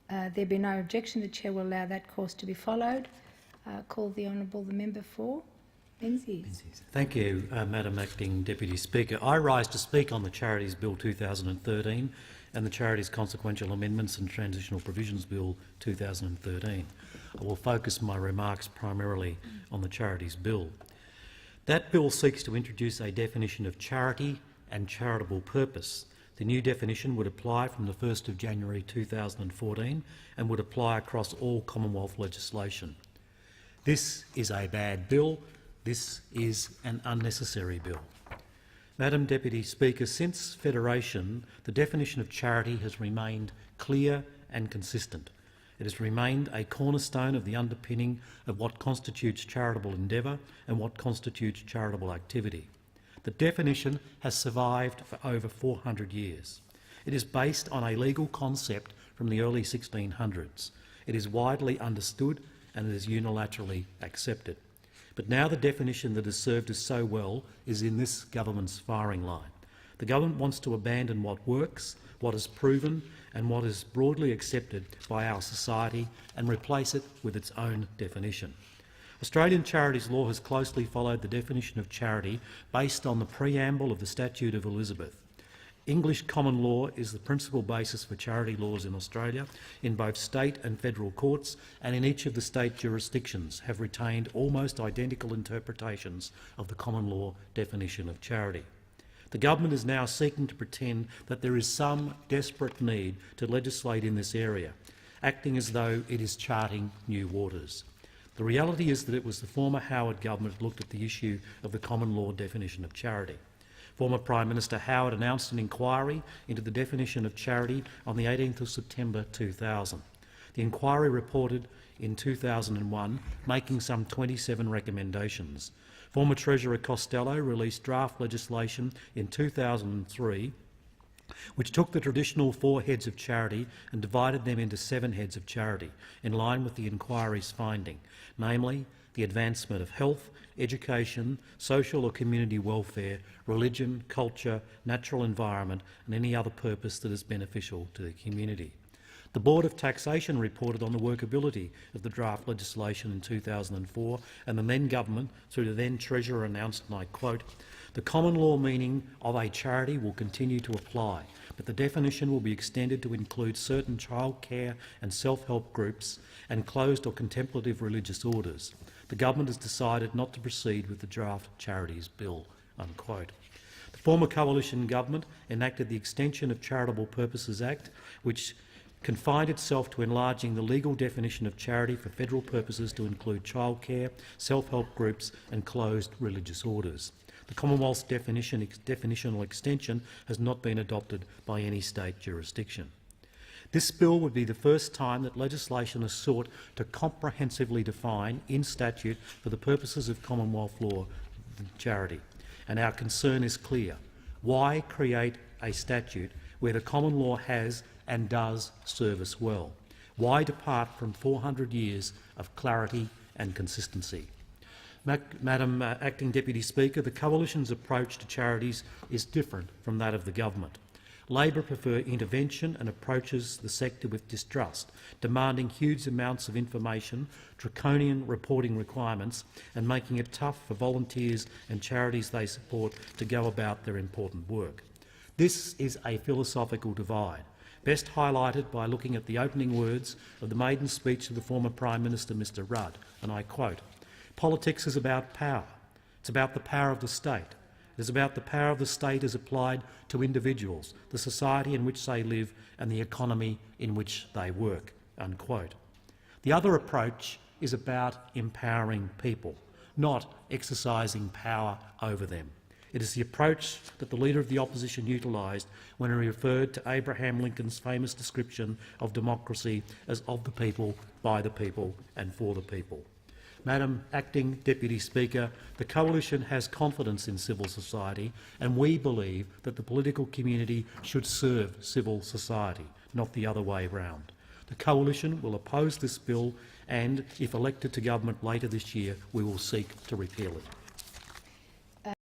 There be no objection, the Chair will allow that course to be followed. Call the member for Menzies. Thank you, Madam Acting Deputy Speaker. I rise to speak on the Charities Bill 2013 and the Charities Consequential Amendments and Transitional Provisions Bill 2013. I will focus my remarks primarily on the Charities Bill. That bill seeks to introduce a definition of charity and charitable purpose. The new definition would apply from the 1st of January 2014 and would apply across all Commonwealth legislation. This is a bad bill. This is an unnecessary bill. Madam Deputy Speaker, since Federation, the definition of charity has remained clear and consistent. It has remained a cornerstone of the underpinning of what constitutes charitable endeavour and what constitutes charitable activity. The definition has survived for over 400 years. It is based on a legal concept from the early 1600s. It is widely understood and it is unilaterally accepted. But now the definition that has served us so well is in this government's firing line. The government wants to abandon what works, what is proven and what is broadly accepted by our society and replace it with its own definition. Australian charities law has closely followed the definition of charity based on the preamble of the Statute of Elizabeth. English common law is the principal basis for charity laws in Australia, in both state and federal courts, and in each of the state jurisdictions have retained almost identical interpretations of the common law definition of charity. The government is now seeking to pretend that there is some desperate need to legislate in this area, acting as though it is charting new waters. The reality is that it was the former Howard government that looked at the issue of the common law definition of charity. Former Prime Minister Howard announced an inquiry into the definition of charity on the 18th of September 2000. The inquiry reported in 2001, making some 27 recommendations. Former Treasurer Costello released draft legislation in 2003 which took the traditional 4 heads of charity and divided them into 7 heads of charity, in line with the inquiry's finding, namely the advancement of health, education, social or community welfare, religion, culture, natural environment and any other purpose that is beneficial to the community. The Board of Taxation reported on the workability of the draft legislation in 2004, and the then government, through the then Treasurer, announced, and I quote, "The common law meaning of a charity will continue to apply, but the definition will be extended to include certain childcare and self-help groups and closed or contemplative religious orders. The government has decided not to proceed with the draft Charities Bill." Unquote. The former coalition government enacted the Extension of Charitable Purposes Act, which confined itself to enlarging the legal definition of charity for federal purposes to include childcare, self-help groups and closed religious orders. The Commonwealth's definitional extension has not been adopted by any state jurisdiction. This bill would be the first time that legislation has sought to comprehensively define in statute for the purposes of Commonwealth law charity, and our concern is clear. Why create a statute where the common law has and does serve us well? Why depart from 400 years of clarity and consistency? Madam Acting Deputy Speaker, the Coalition's approach to charities is different from that of the government. Labor prefer intervention and approaches the sector with distrust, demanding huge amounts of information, draconian reporting requirements and making it tough for volunteers and charities they support to go about their important work. This is a philosophical divide, best highlighted by looking at the opening words of the maiden speech of the former Prime Minister, Mr Rudd, and I quote, "Politics is about power. It's about the power of the state. It is about the power of the state as applied to individuals, the society in which they live and the economy in which they work." Unquote. The other approach is about empowering people, not exercising power over them. It is the approach that the Leader of the Opposition utilised when he referred to Abraham Lincoln's famous description of democracy as of the people, by the people and for the people. Madam Acting Deputy Speaker, the Coalition has confidence in civil society and we believe that the political community should serve civil society, not the other way round. The Coalition will oppose this bill and, if elected to government later this year, we will seek to repeal it.